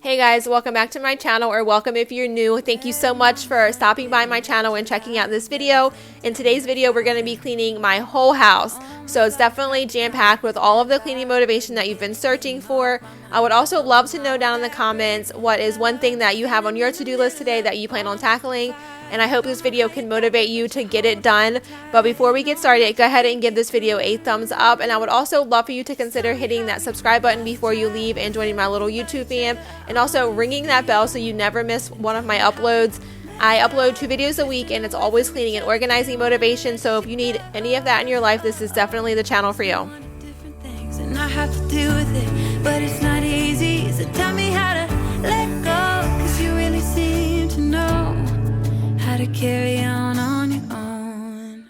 Hey guys, welcome back to my channel, or welcome if you're new. Thank you so much for stopping by my channel and checking out this video. In today's video, we're going to be cleaning my whole house. So it's definitely jam-packed with all of the cleaning motivation that you've been searching for. I would also love to know down in the comments what is one thing that you have on your to-do list today that you plan on tackling. And I hope this video can motivate you to get it done. But before we get started, go ahead and give this video a thumbs up. And I would also love for you to consider hitting that subscribe button before you leave and joining my little YouTube fam. And also ringing that bell so you never miss one of my uploads. I upload 2 videos a week and it's always cleaning and organizing motivation. So if you need any of that in your life, this is definitely the channel for you. Different things and I have to deal with it, but it's not easy. So tell me how to let go, 'cause you really seem to know how to carry on your own.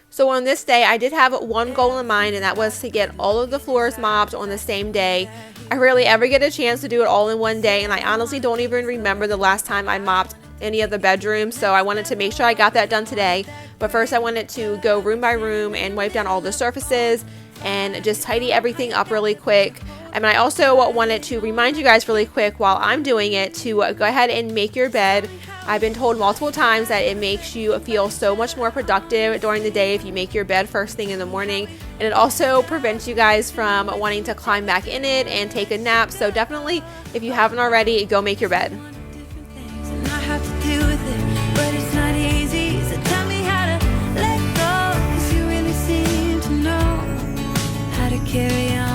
So on this day, I did have one goal in mind, and that was to get all of the floors mopped on the same day. I rarely ever get a chance to do it all in one day, and I honestly don't even remember the last time I mopped any of the bedrooms, so I wanted to make sure I got that done today. But first I wanted to go room by room and wipe down all the surfaces and just tidy everything up really quick. And I also wanted to remind you guys really quick while I'm doing it to go ahead and make your bed. I've been told multiple times that it makes you feel so much more productive during the day if you make your bed first thing in the morning. And it also prevents you guys from wanting to climb back in it and take a nap. So definitely, if you haven't already, go make your bed. And I have to deal with it, but it's not easy. So tell me how to let go, 'cause you really seem to know how to carry on.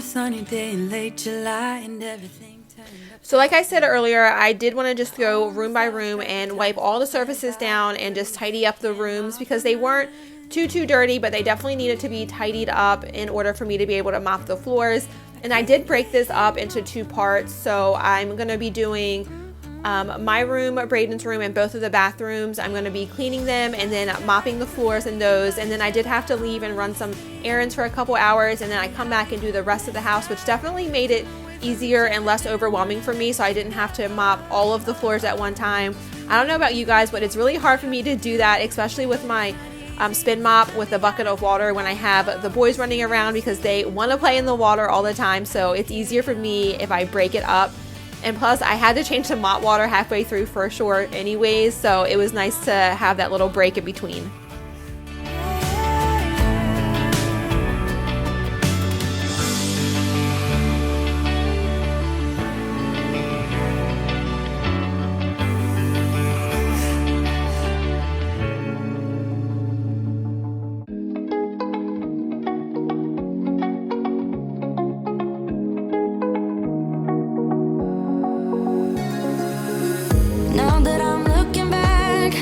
Sunny day in late July and everything turned up. So like I said earlier, I did want to just go room by room and wipe all the surfaces down and just tidy up the rooms, because they weren't too dirty, but they definitely needed to be tidied up in order for me to be able to mop the floors. And I did break this up into 2 parts. So I'm going to be doing my room, Braden's room, and both of the bathrooms. I'm going to be cleaning them and then mopping the floors in those. And then I did have to leave and run some errands for a couple hours, and then I come back and do the rest of the house, which definitely made it easier and less overwhelming for me, so I didn't have to mop all of the floors at one time. I don't know about you guys, but it's really hard for me to do that, especially with my spin mop with a bucket of water when I have the boys running around, because they want to play in the water all the time. So it's easier for me if I break it up. And plus, I had to change the mop water halfway through for sure anyways, so it was nice to have that little break in between. Now that I'm looking back,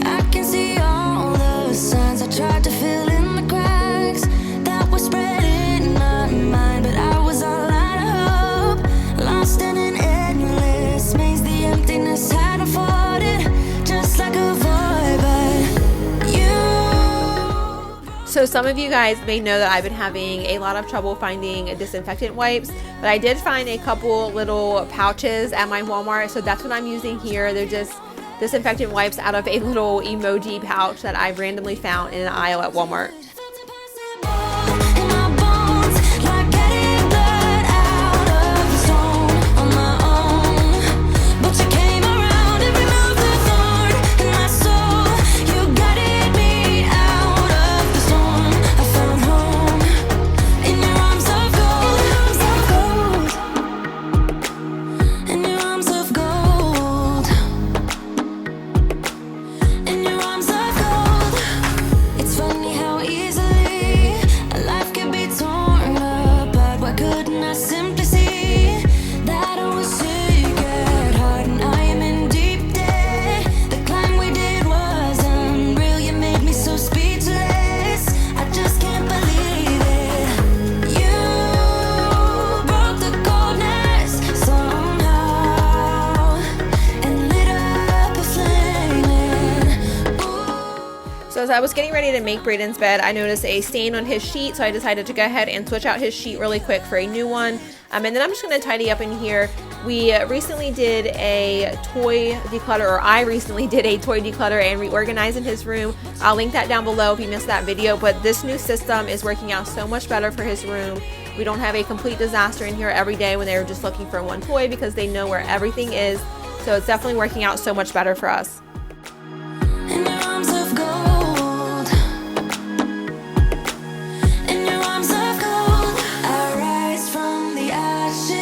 I can see all the signs I tried to fill in the cracks that were spread in my mind, but I was all out of hope, lost in an endless maze. The emptiness had unfolded just like a void, but you. So some of you guys may know that I've been having a lot of trouble finding disinfectant wipes, but I did find a couple little pouches at my Walmart, so that's what I'm using here. They're just disinfectant wipes out of a little emoji pouch that I randomly found in an aisle at Walmart. It's funny how easy So as I was getting ready to make Brayden's bed, I noticed a stain on his sheet, so I decided to go ahead and switch out his sheet really quick for a new one. And then I'm just going to tidy up in here. We recently did a toy declutter, or I recently did a toy declutter and reorganize in his room. I'll link that down below if you missed that video, but this new system is working out so much better for his room. We don't have a complete disaster in here every day when they're just looking for one toy because they know where everything is. So it's definitely working out so much better for us. In your arms of gold, in your arms of gold, I rise from the ashes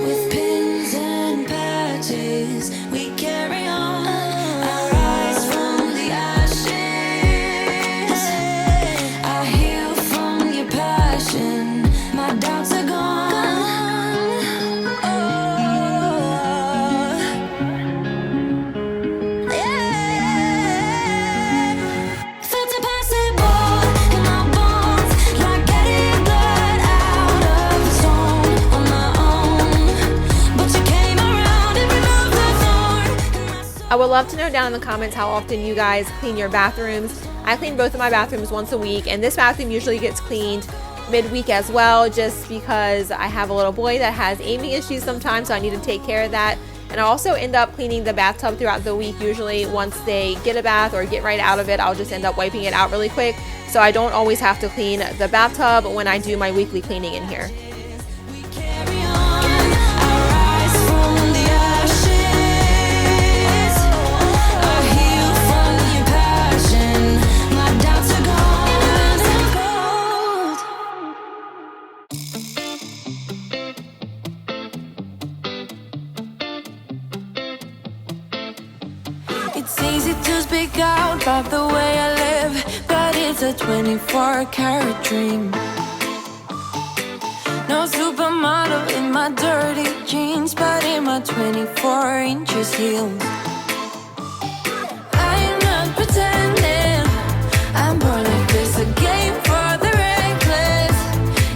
with pins and patches. We carry on. I rise from the ashes. I heal from your passion. My doubts are gone. I would love to know down in the comments how often you guys clean your bathrooms. I clean both of my bathrooms once a week, and this bathroom usually gets cleaned midweek as well, just because I have a little boy that has aiming issues sometimes, so I need to take care of that. And I also end up cleaning the bathtub throughout the week. Usually once they get a bath or get right out of it, I'll just end up wiping it out really quick, so I don't always have to clean the bathtub when I do my weekly cleaning in here. It's easy to speak out about the way I live, but it's a 24-karat dream. No supermodel in my dirty jeans, but in my 24 inches heels. I'm not pretending, I'm born like this, a game for the reckless.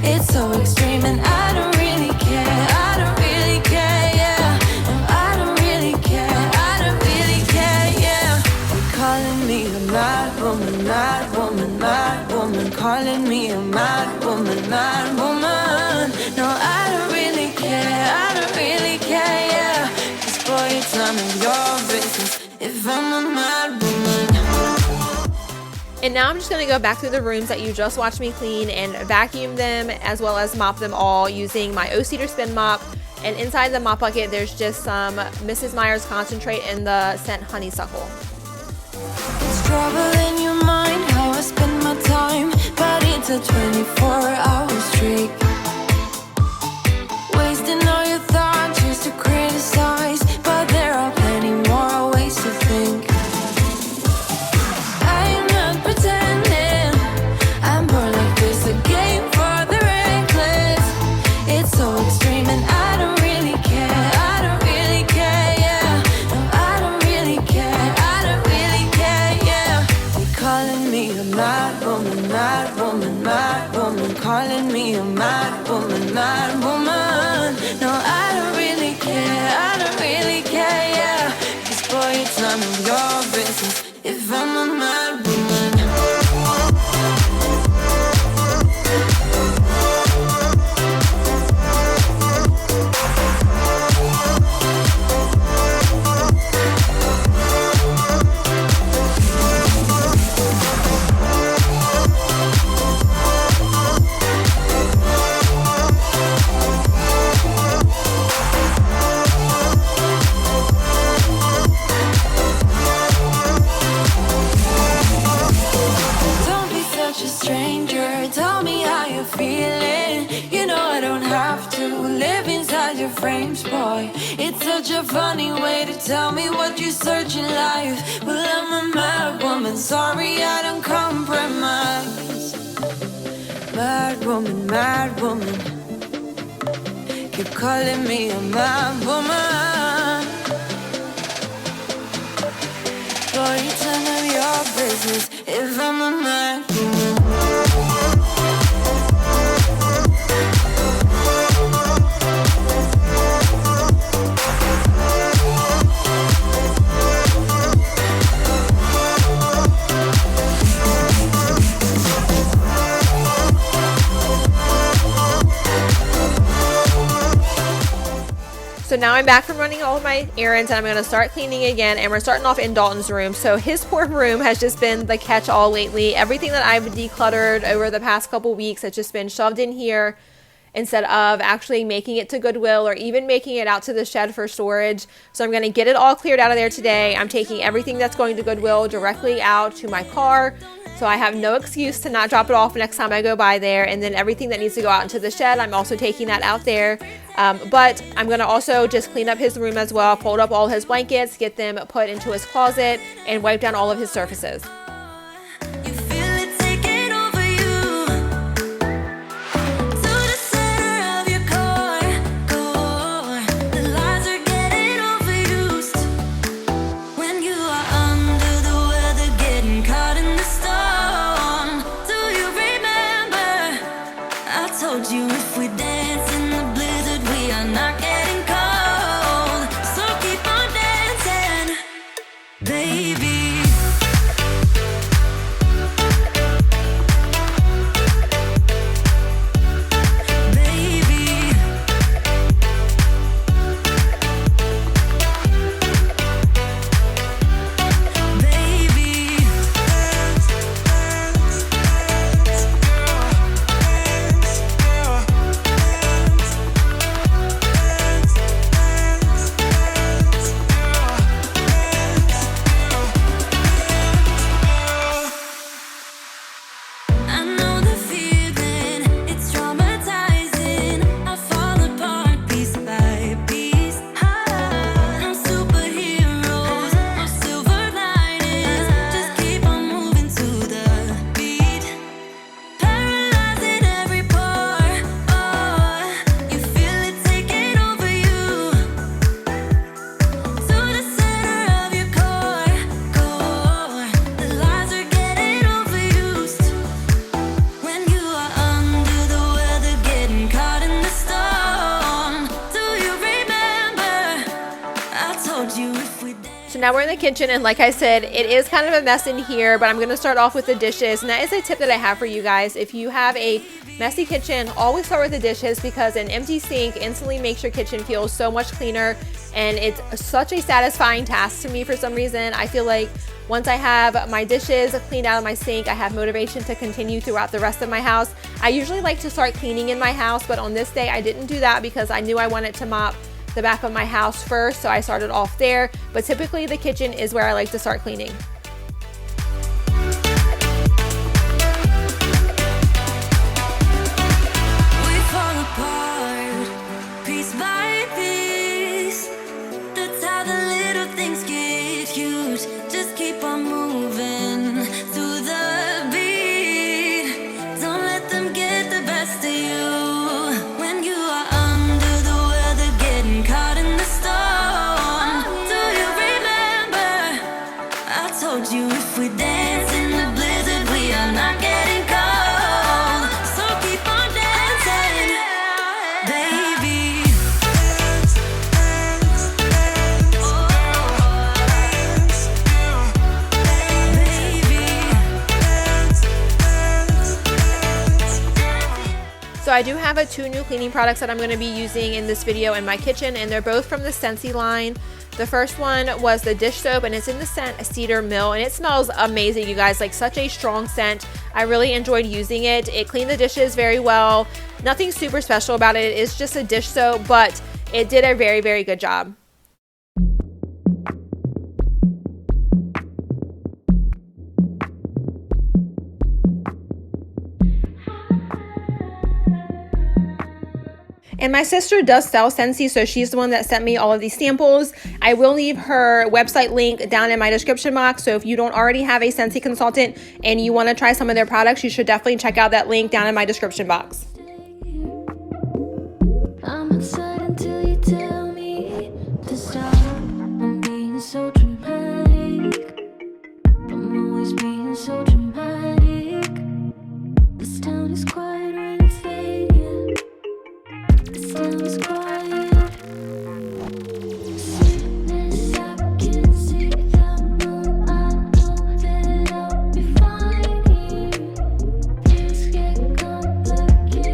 It's so extreme and I don't really care, I don't really care, yeah. No, I don't really care, I don't really care, yeah. They're calling me a mad woman, mad woman, mad woman. Calling me a mad woman, mad woman. No, I don't really care, I don't really care, yeah. 'Cause boy, it's none of your business if I'm a mad woman. And now I'm just going to go back through the rooms that you just watched me clean and vacuum them, as well as mop them all using my O-Cedar Spin Mop. And inside the mop bucket, there's just some Mrs. Meyer's concentrate in the scent Honeysuckle. It's trouble in your mind, how I spend my time, but it's a 24-hour streak. Wasting all your thoughts just to criticize, but there are plenty more ways to think. I'm not pretending, I'm born like this, a game for the reckless. It's so extreme and I don't really care, I don't really care, yeah. No, I don't really care, I don't really care, yeah. They're calling me a mad woman, mad woman, mad woman. Calling me a mad woman, mad woman. No, I don't really care, I don't really care, yeah. 'Cause boy, it's none of your business if I'm a mad woman. Don't be such a stranger, tell me how you're feeling. You know I don't have to live inside your frames, boy. It's such a funny way to tell me what you search in life. Well, I'm a mad woman, sorry I don't compromise. Mad woman, mad woman. Keep calling me a mad woman. Boy, it's none of your business if I'm a mad woman. So now I'm back from running all of my errands and I'm going to start cleaning again, and we're starting off in Dalton's room. So his poor room has just been the catch-all lately. Everything that I've decluttered over the past couple weeks has just been shoved in here instead of actually making it to Goodwill or even making it out to the shed for storage. So I'm going to get it all cleared out of there today. I'm taking everything that's going to Goodwill directly out to my car, so I have no excuse to not drop it off next time I go by there. And then everything that needs to go out into the shed, I'm also taking that out there. But I'm going to also just clean up his room as well, fold up all his blankets, get them put into his closet, and wipe down all of his surfaces. So now we're in the kitchen, and like I said, it is kind of a mess in here, but I'm going to start off with the dishes. And that is a tip that I have for you guys. If you have a messy kitchen, always start with the dishes, because an empty sink instantly makes your kitchen feel so much cleaner, and it's such a satisfying task to me for some reason. I feel like once I have my dishes cleaned out of my sink, I have motivation to continue throughout the rest of my house. I usually like to start cleaning in my house, but on this day I didn't do that because I knew I wanted to mop the back of my house first, so I started off there. But typically the kitchen is where I like to start cleaning. So I do have two new cleaning products that I'm going to be using in this video in my kitchen, and they're both from the Scentsy line. The first one was the dish soap, and it's in the scent Cedar Mill, and it smells amazing, you guys. Like, such a strong scent. I really enjoyed using it. It cleaned the dishes very well. Nothing super special about it. It's just a dish soap, but it did a very, very good job. And my sister does sell Scentsy, so she's the one that sent me all of these samples. I will leave her website link down in my description box, so if you don't already have a Scentsy consultant and you want to try some of their products, you should definitely check out that link down in my description box. I'm inside until you tell me to stop. I'm being so dramatic. I'm always being so dramatic. This town is quiet when it's fading. Sounds quiet. Sadness, I can see the moon. I know that I'll be fine here. Things get complicated.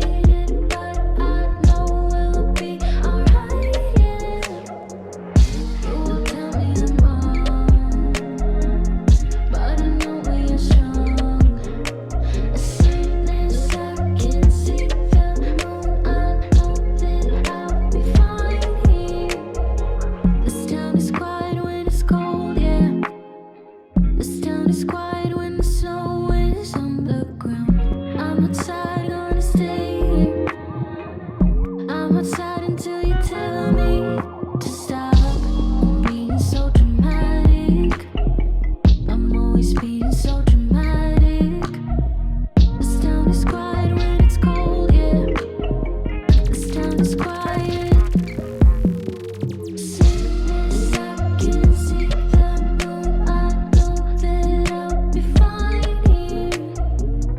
town is quiet when the snow is on the ground. I'm outside, gonna stay here. I'm outside until you tell me to stop. I'm being so dramatic. I'm always being so dramatic. This town is quiet when it's cold, yeah. This town is quiet. Sadness, I can see the moon. I know that I'll be fine here.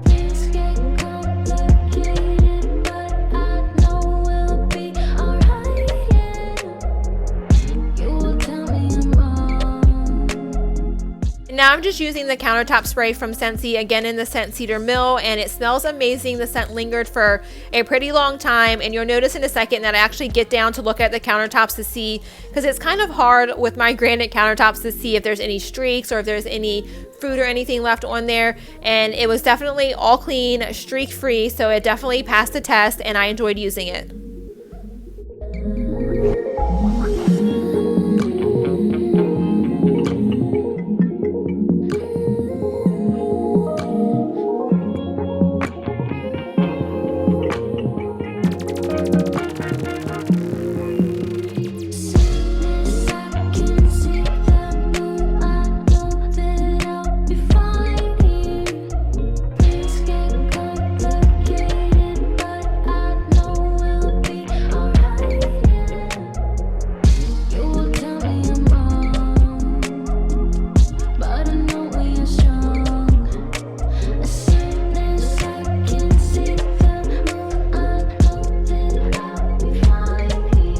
Things get complicated, but I know we'll be alright, yeah. You will tell me I'm wrong. Now I'm just using the Countertop Spray from Scentsy, again in the scent Cedar Mill, and it smells amazing. The scent lingered for a pretty long time, and you'll notice in a second that I actually get down to look at the countertops to see, because it's kind of hard with my granite countertops to see if there's any streaks or if there's any fruit or anything left on there, and it was definitely all clean, streak free, so it definitely passed the test and I enjoyed using it. Sadness, I can see the moon. I know that I'll be fine here. Things get complicated, but I know we'll be alright, yeah. You will tell me I'm wrong, but I know we are strong. Sadness, I can see the moon. I know that I'll be fine here.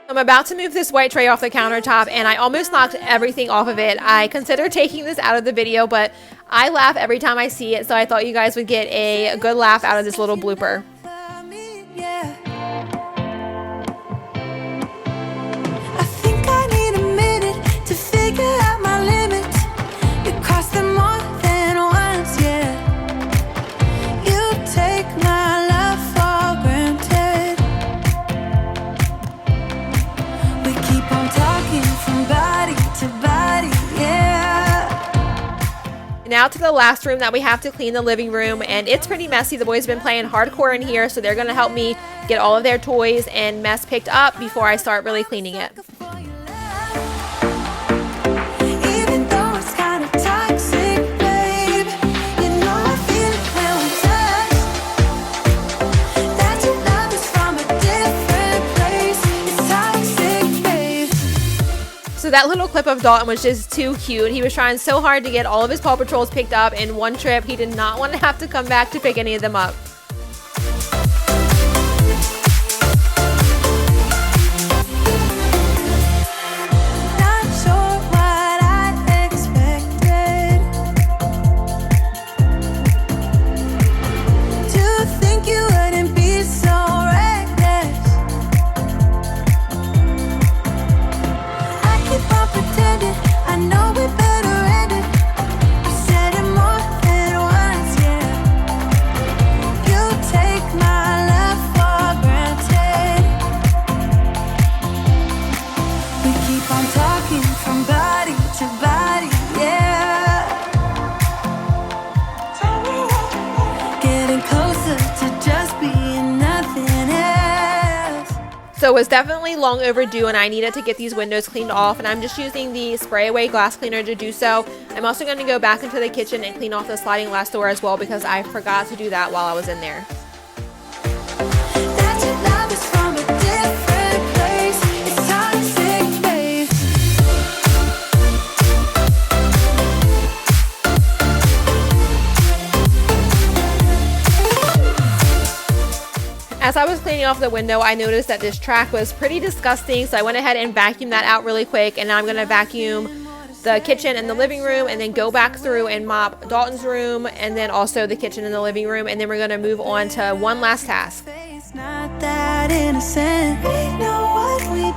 I'm about to move this white tray off the countertop and I almost knocked everything off of it. I considered taking this out of the video, but I laugh every time I see it, so I thought you guys would get a good laugh out of this little blooper. Yeah. I think I need a minute to figure out my limits. You cross them more than once, yeah. You take my love for granted. We keep on talking from body to body, yeah. Now to the last room that we have to clean, the living room, and it's pretty messy. The boys have been playing hardcore in here, so they're going to help me get all of their toys and mess picked up before I start really cleaning it. Even though it's kind of toxic, babe, you know I feel it when we touch. That your love is from a different place. It's toxic, babe. So that little clip of Dalton was just too cute. He was trying so hard to get all of his Paw Patrols picked up in one trip. He did not want to have to come back to pick any of them up. Not sure what I expected. To think you wouldn't be so reckless. I keep on pretending I know we better end it. I said it more than once, yeah. You take my love for granted. We keep on talking from body to body, yeah. Getting closer to just being nothing else. So it was definitely long overdue and I needed to get these windows cleaned off, and I'm just using the spray away glass cleaner to do so. I'm also going to go back into the kitchen and clean off the sliding glass door as well, because I forgot to do that while I was in there. That your love is from a different place. It's toxic, babe. As I was cleaning off the window, I noticed that this track was pretty disgusting, so I went ahead and vacuumed that out really quick, and now I'm going to vacuum the kitchen and the living room, and then go back through and mop Dalton's room, and then also the kitchen and the living room, and then we're going to move on to one last task. It's not that innocent. We know what we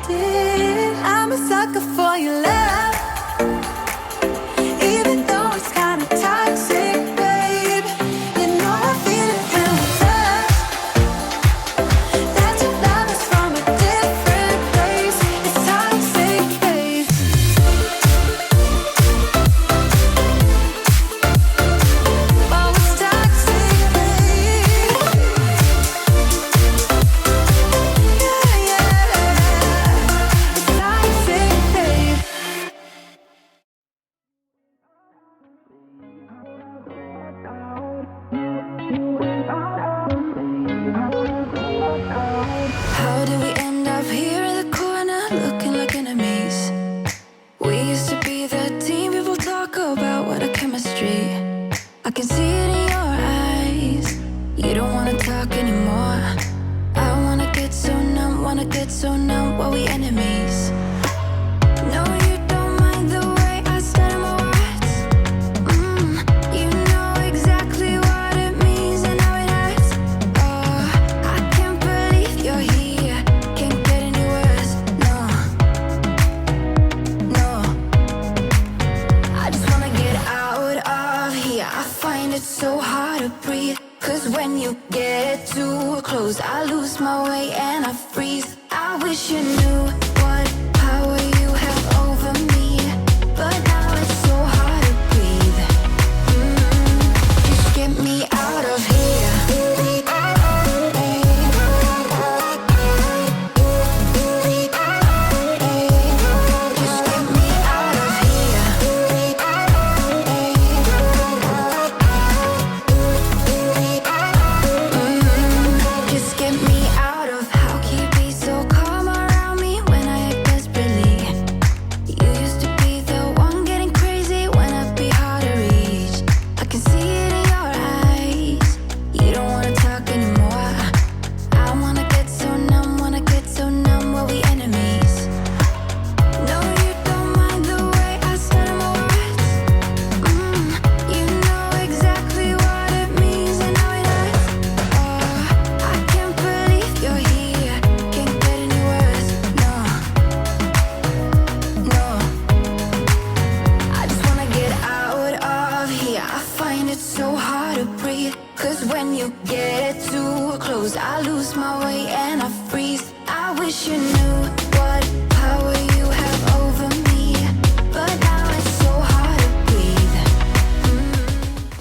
get so numb while we enemies. No, you don't mind the way I stutter my words. You know exactly what it means and how it hurts. Oh, I can't believe you're here. Can't get any worse. No, no. I just wanna get out of here. I find it so hard to breathe. 'Cause when you get too close, I lose my way and I freeze. I wish you knew what power you have over me, but now it's so hard to breathe. Just get me out of here. Just get me out of here. Just get me out of. How can you be so calm around me when I act desperately? You used to be the one getting crazy when I'd be hard to reach. I can see it in your eyes. You don't wanna talk anymore. I wanna get so numb while we enemies. No, you don't mind the way I stutter my words. You know exactly what it means and how it hurts. Oh, I can't believe you're here. Can't get any worse. No, no. I just wanna get out of here. I find it so hard to breathe. 'Cause when you get too close, I lose my way and I freeze. I wish you knew what power you have over me, but now it's so hard to breathe.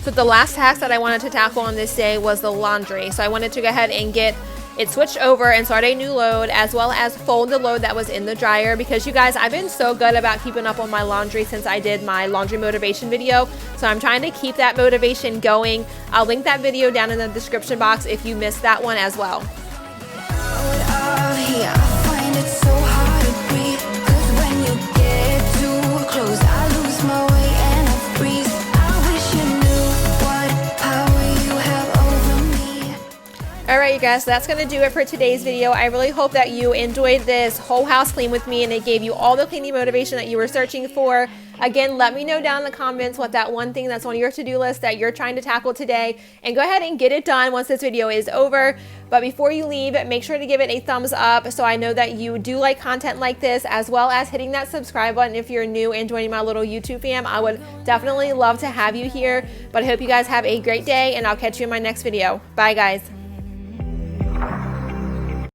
So the last task that I wanted to tackle on this day was the laundry. So I wanted to go ahead and get it switched over and start a new load, as well as fold the load that was in the dryer, because you guys, I've been so good about keeping up on my laundry since I did my laundry motivation video. So I'm trying to keep that motivation going. I'll link that video down in the description box if you missed that one as well. Out of here, I find it so hard to breathe. 'Cause when you get too close, I lose my way and I freeze. I wish you knew what power you have over me. All right, you guys, so that's going to do it for today's video. I really hope that you enjoyed this whole house clean with me and it gave you all the cleaning motivation that you were searching for. Again, let me know down in the comments what that one thing that's on your to-do list that you're trying to tackle today, and go ahead and get it done once this video is over. But before you leave, make sure to give it a thumbs up so I know that you do like content like this, as well as hitting that subscribe button if you're new and joining my little YouTube fam. I would definitely love to have you here. But I hope you guys have a great day, and I'll catch you in my next video. Bye, guys.